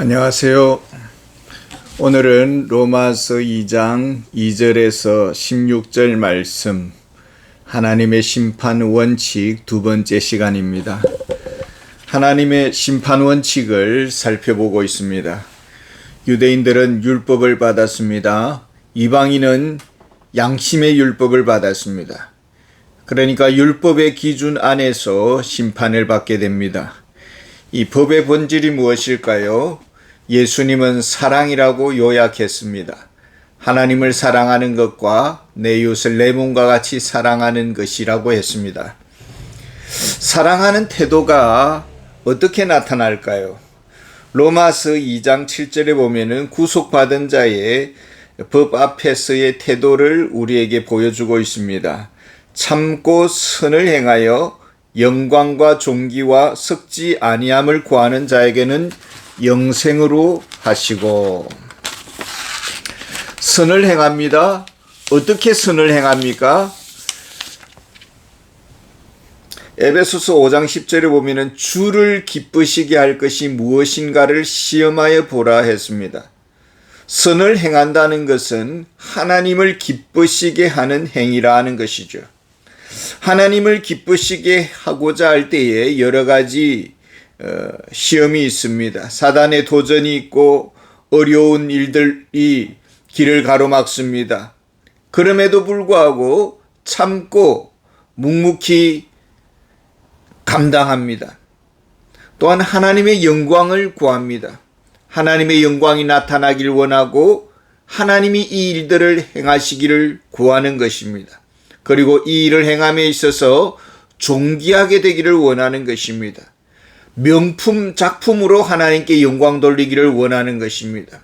안녕하세요. 오늘은 로마서 2장 2절에서 16절 말씀, 하나님의 심판 원칙 두 번째 시간입니다. 하나님의 심판 원칙을 살펴보고 있습니다. 유대인들은 율법을 받았습니다. 이방인은 양심의 율법을 받았습니다. 그러니까 율법의 기준 안에서 심판을 받게 됩니다. 이 법의 본질이 무엇일까요? 예수님은 사랑이라고 요약했습니다. 하나님을 사랑하는 것과 내 이웃을 내 몸과 같이 사랑하는 것이라고 했습니다. 사랑하는 태도가 어떻게 나타날까요? 로마서 2장 7절에 보면은 구속받은 자의 법 앞에서의 태도를 우리에게 보여주고 있습니다. 참고 선을 행하여 영광과 존귀와 썩지 아니함을 구하는 자에게는 영생으로 하시고. 선을 행합니다. 어떻게 선을 행합니까? 에베소서 5장 10절에 보면은 주를 기쁘시게 할 것이 무엇인가를 시험하여 보라 했습니다. 선을 행한다는 것은 하나님을 기쁘시게 하는 행위라 하는 것이죠. 하나님을 기쁘시게 하고자 할 때에 여러 가지 시험이 있습니다. 사단의 도전이 있고 어려운 일들이 길을 가로막습니다. 그럼에도 불구하고 참고 묵묵히 감당합니다. 또한 하나님의 영광을 구합니다. 하나님의 영광이 나타나길 원하고 하나님이 이 일들을 행하시기를 구하는 것입니다. 그리고 이 일을 행함에 있어서 존귀하게 되기를 원하는 것입니다. 명품 작품으로 하나님께 영광 돌리기를 원하는 것입니다.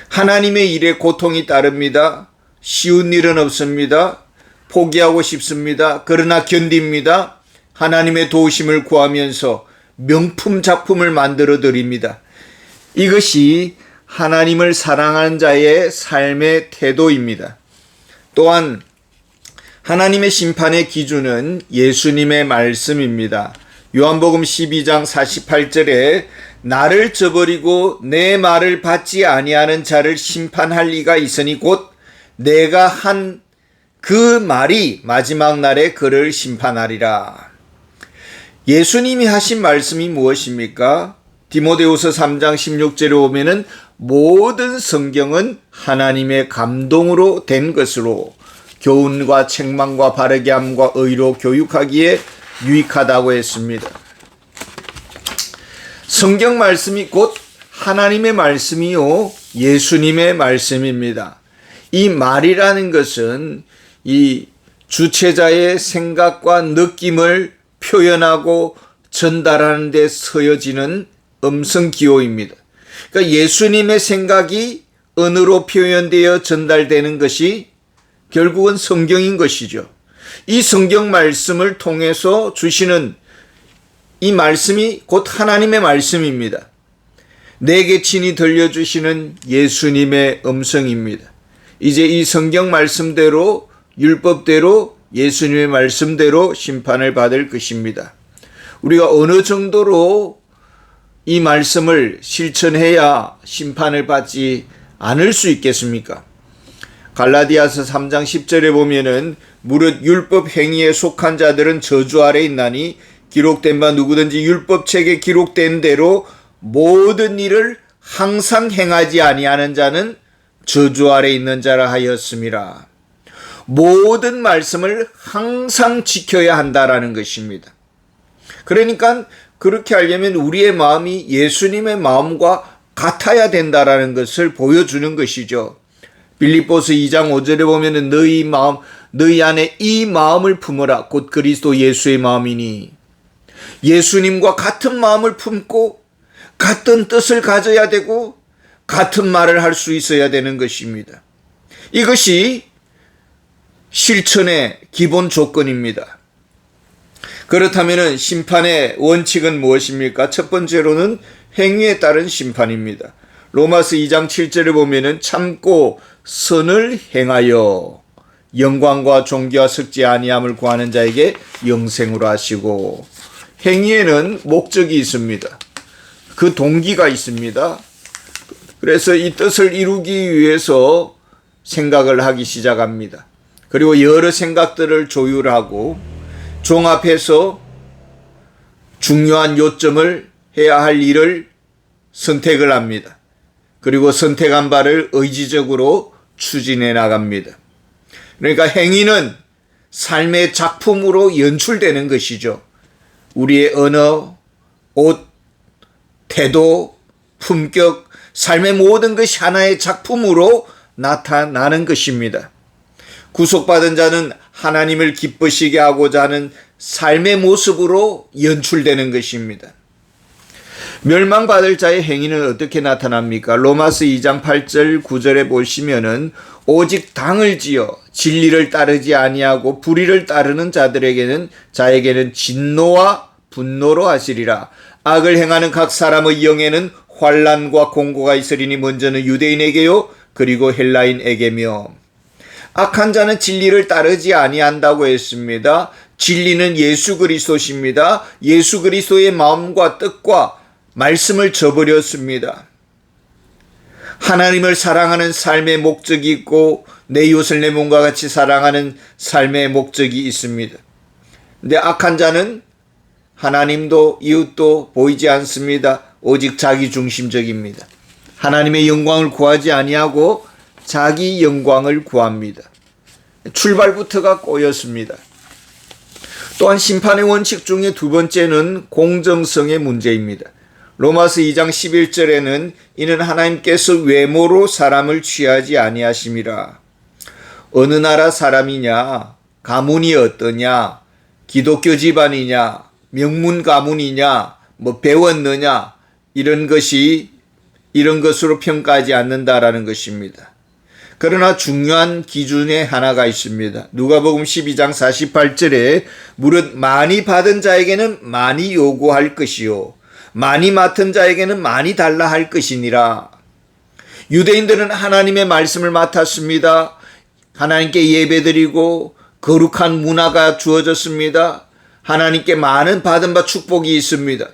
하나님의 일에 고통이 따릅니다. 쉬운 일은 없습니다. 포기하고 싶습니다. 그러나 견딥니다. 하나님의 도우심을 구하면서 명품 작품을 만들어 드립니다. 이것이 하나님을 사랑하는 자의 삶의 태도입니다. 또한 하나님의 심판의 기준은 예수님의 말씀입니다. 요한복음 12장 48절에 나를 저버리고 내 말을 받지 아니하는 자를 심판할 리가 있으니 곧 내가 한 그 말이 마지막 날에 그를 심판하리라. 예수님이 하신 말씀이 무엇입니까? 디모데후서 3장 16절에 보면은 모든 성경은 하나님의 감동으로 된 것으로 교훈과 책망과 바르게 함과 의로 교육하기에 유익하다고 했습니다. 성경 말씀이 곧 하나님의 말씀이요 예수님의 말씀입니다. 이 말이라는 것은 이 주체자의 생각과 느낌을 표현하고 전달하는 데 쓰여지는 음성 기호입니다. 그러니까 예수님의 생각이 언어로 표현되어 전달되는 것이 결국은 성경인 것이죠. 이 성경 말씀을 통해서 주시는 이 말씀이 곧 하나님의 말씀입니다. 내게 친히 들려주시는 예수님의 음성입니다. 이제 이 성경 말씀대로 율법대로 예수님의 말씀대로 심판을 받을 것입니다. 우리가 어느 정도로 이 말씀을 실천해야 심판을 받지 않을 수 있겠습니까? 갈라디아서 3장 10절에 보면은 무릇 율법 행위에 속한 자들은 저주 아래 있나니 기록된 바 누구든지 율법책에 기록된 대로 모든 일을 항상 행하지 아니하는 자는 저주 아래 있는 자라 하였음이라. 모든 말씀을 항상 지켜야 한다라는 것입니다. 그러니까 그렇게 하려면 우리의 마음이 예수님의 마음과 같아야 된다라는 것을 보여주는 것이죠. 빌립보서 2장 5절에 보면은 너희 안에 이 마음을 품으라 곧 그리스도 예수의 마음이니. 예수님과 같은 마음을 품고 같은 뜻을 가져야 되고 같은 말을 할 수 있어야 되는 것입니다. 이것이 실천의 기본 조건입니다. 그렇다면 심판의 원칙은 무엇입니까? 첫 번째로는 행위에 따른 심판입니다. 로마서 2장 7절에 보면은 참고 선을 행하여 영광과 존귀와 썩지 아니함을 구하는 자에게 영생으로 하시고. 행위에는 목적이 있습니다. 그 동기가 있습니다. 그래서 이 뜻을 이루기 위해서 생각을 하기 시작합니다. 그리고 여러 생각들을 조율하고 종합해서 중요한 요점을 해야 할 일을 선택을 합니다. 그리고 선택한 바를 의지적으로 추진해 나갑니다. 그러니까 행위는 삶의 작품으로 연출되는 것이죠. 우리의 언어, 옷, 태도, 품격, 삶의 모든 것이 하나의 작품으로 나타나는 것입니다. 구속받은 자는 하나님을 기쁘시게 하고자 하는 삶의 모습으로 연출되는 것입니다. 멸망받을 자의 행위는 어떻게 나타납니까? 로마서 2장 8절 9절에 보시면은 오직 당을 지어 진리를 따르지 아니하고 불의를 따르는 자에게는 진노와 분노로 하시리라. 악을 행하는 각 사람의 영에는 환난과 공고가 있으리니 먼저는 유대인에게요 그리고 헬라인에게며. 악한 자는 진리를 따르지 아니한다고 했습니다. 진리는 예수 그리스도십니다. 예수 그리스도의 마음과 뜻과 말씀을 저버렸습니다. 하나님을 사랑하는 삶의 목적이 있고 내 이웃을 내 몸과 같이 사랑하는 삶의 목적이 있습니다. 근데 악한 자는 하나님도 이웃도 보이지 않습니다. 오직 자기 중심적입니다. 하나님의 영광을 구하지 아니하고 자기 영광을 구합니다. 출발부터가 꼬였습니다. 또한 심판의 원칙 중에 두 번째는 공정성의 문제입니다. 로마서 2장 11절에는 이는 하나님께서 외모로 사람을 취하지 아니하심이라. 어느 나라 사람이냐, 가문이 어떠냐, 기독교 집안이냐, 명문 가문이냐, 배웠느냐, 이런 것으로 평가하지 않는다라는 것입니다. 그러나 중요한 기준에 하나가 있습니다. 누가복음 12장 48절에 무릇 많이 받은 자에게는 많이 요구할 것이요 많이 맡은 자에게는 많이 달라 할 것이니라. 유대인들은 하나님의 말씀을 맡았습니다. 하나님께 예배드리고 거룩한 문화가 주어졌습니다. 하나님께 많은 받은 바 축복이 있습니다.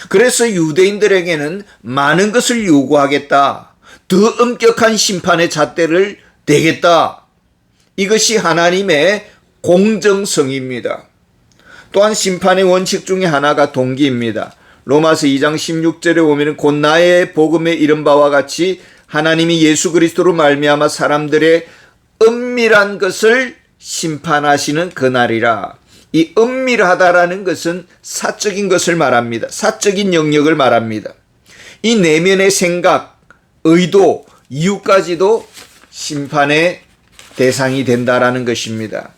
그래서 유대인들에게는 많은 것을 요구하겠다. 더 엄격한 심판의 잣대를 대겠다. 이것이 하나님의 공정성입니다. 또한 심판의 원칙 중에 하나가 동기입니다. 로마서 2장 16절에 보면 곧 나의 복음에 이른 바와 같이 하나님이 예수 그리스도로 말미암아 사람들의 은밀한 것을 심판하시는 그날이라. 이 은밀하다라는 것은 사적인 것을 말합니다. 사적인 영역을 말합니다. 이 내면의 생각, 의도, 이유까지도 심판의 대상이 된다라는 것입니다.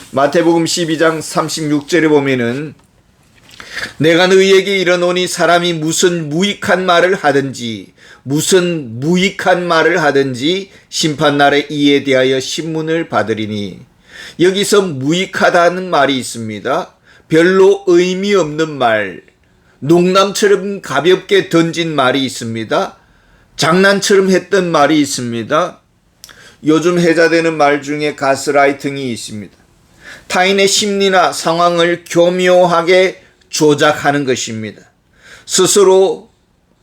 마태복음 12장 36절에 보면은 내가 너희에게 이르노니 사람이 무슨 무익한 말을 하든지 심판날에 이에 대하여 신문을 받으리니. 여기서 무익하다는 말이 있습니다. 별로 의미 없는 말, 농담처럼 가볍게 던진 말이 있습니다. 장난처럼 했던 말이 있습니다. 요즘 해자되는 말 중에 가스라이팅이 있습니다. 타인의 심리나 상황을 교묘하게 조작하는 것입니다. 스스로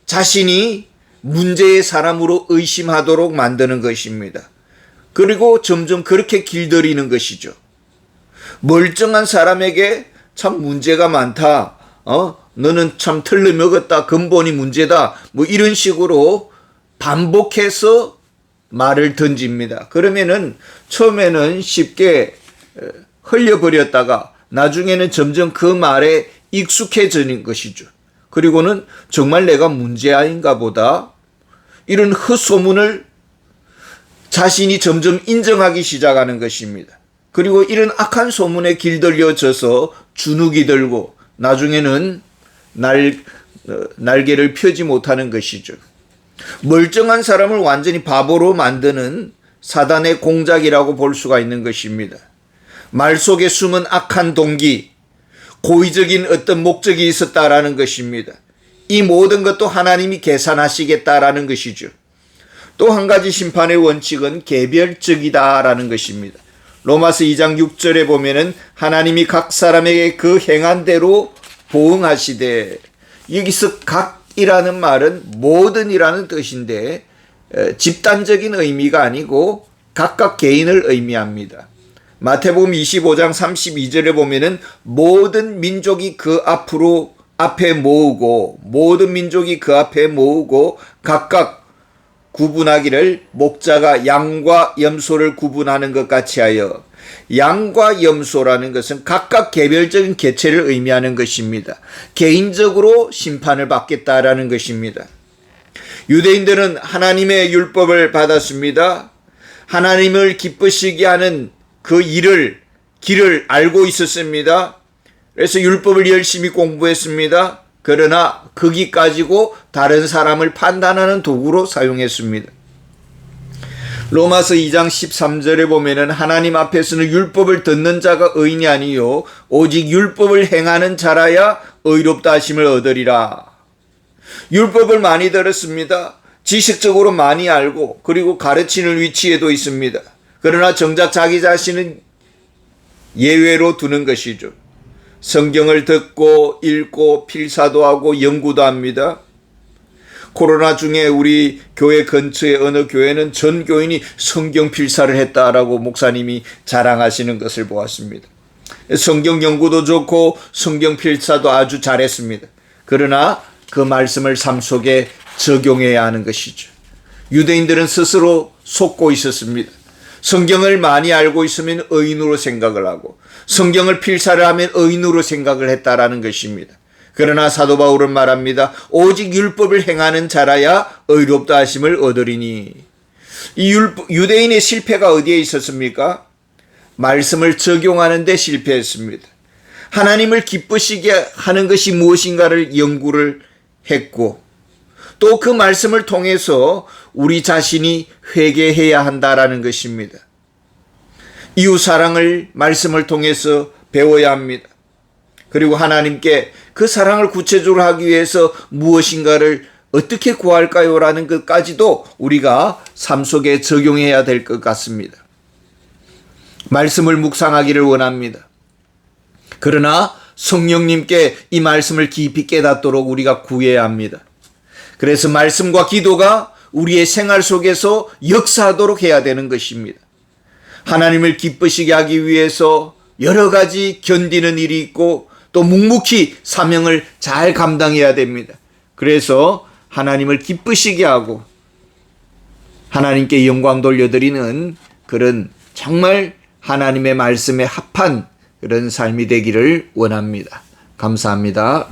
자신이 문제의 사람으로 의심하도록 만드는 것입니다. 그리고 점점 그렇게 길들이는 것이죠. 멀쩡한 사람에게 참 문제가 많다. 너는 참 틀려먹었다. 근본이 문제다. 이런 식으로 반복해서 말을 던집니다. 그러면은 처음에는 쉽게 흘려버렸다가 나중에는 점점 그 말에 익숙해지는 것이죠. 그리고는 정말 내가 문제아인가 보다. 이런 헛소문을 자신이 점점 인정하기 시작하는 것입니다. 그리고 이런 악한 소문에 길들여져서 주눅이 들고 나중에는 날개를 펴지 못하는 것이죠. 멀쩡한 사람을 완전히 바보로 만드는 사단의 공작이라고 볼 수가 있는 것입니다. 말 속에 숨은 악한 동기, 고의적인 어떤 목적이 있었다라는 것입니다. 이 모든 것도 하나님이 계산하시겠다라는 것이죠. 또 한 가지 심판의 원칙은 개별적이다라는 것입니다. 로마서 2장 6절에 보면은 하나님이 각 사람에게 그 행한 대로 보응하시되, 여기서 각 오직이라는 말은 모든이라는 뜻인데 집단적인 의미가 아니고 각각 개인을 의미합니다. 마태복음 25장 32절에 보면은 모든 민족이 그 앞에 모으고 모든 민족이 그 앞에 모으고 각각 구분하기를 목자가 양과 염소를 구분하는 것 같이 하여. 양과 염소라는 것은 각각 개별적인 개체를 의미하는 것입니다. 개인적으로 심판을 받겠다라는 것입니다. 유대인들은 하나님의 율법을 받았습니다. 하나님을 기쁘시게 하는 그 길을 알고 있었습니다. 그래서 율법을 열심히 공부했습니다. 그러나 그 길 가지고 다른 사람을 판단하는 도구로 사용했습니다. 로마서 2장 13절에 보면은 하나님 앞에서는 율법을 듣는 자가 의인이 아니요 오직 율법을 행하는 자라야 의롭다 하심을 얻으리라. 율법을 많이 들었습니다. 지식적으로 많이 알고 그리고 가르치는 위치에도 있습니다. 그러나 정작 자기 자신은 예외로 두는 것이죠. 성경을 듣고 읽고 필사도 하고 연구도 합니다. 코로나 중에 우리 교회 근처의 어느 교회는 전 교인이 성경 필사를 했다라고 목사님이 자랑하시는 것을 보았습니다. 성경 연구도 좋고 성경 필사도 아주 잘했습니다. 그러나 그 말씀을 삶 속에 적용해야 하는 것이죠. 유대인들은 스스로 속고 있었습니다. 성경을 많이 알고 있으면 의인으로 생각을 하고 성경을 필사를 하면 의인으로 생각을 했다라는 것입니다. 그러나 사도 바울은 말합니다. 오직 율법을 행하는 자라야 의롭다 하심을 얻으리니. 이 유대인의 실패가 어디에 있었습니까? 말씀을 적용하는 데 실패했습니다. 하나님을 기쁘시게 하는 것이 무엇인가를 연구를 했고 또 그 말씀을 통해서 우리 자신이 회개해야 한다라는 것입니다. 이웃사랑을 말씀을 통해서 배워야 합니다. 그리고 하나님께 그 사랑을 구체적으로 하기 위해서 무엇인가를 어떻게 구할까요? 라는 것까지도 우리가 삶 속에 적용해야 될 것 같습니다. 말씀을 묵상하기를 원합니다. 그러나 성령님께 이 말씀을 깊이 깨닫도록 우리가 구해야 합니다. 그래서 말씀과 기도가 우리의 생활 속에서 역사하도록 해야 되는 것입니다. 하나님을 기쁘시게 하기 위해서 여러 가지 견디는 일이 있고 또 묵묵히 사명을 잘 감당해야 됩니다. 그래서 하나님을 기쁘시게 하고 하나님께 영광 돌려드리는 그런 정말 하나님의 말씀에 합한 그런 삶이 되기를 원합니다. 감사합니다.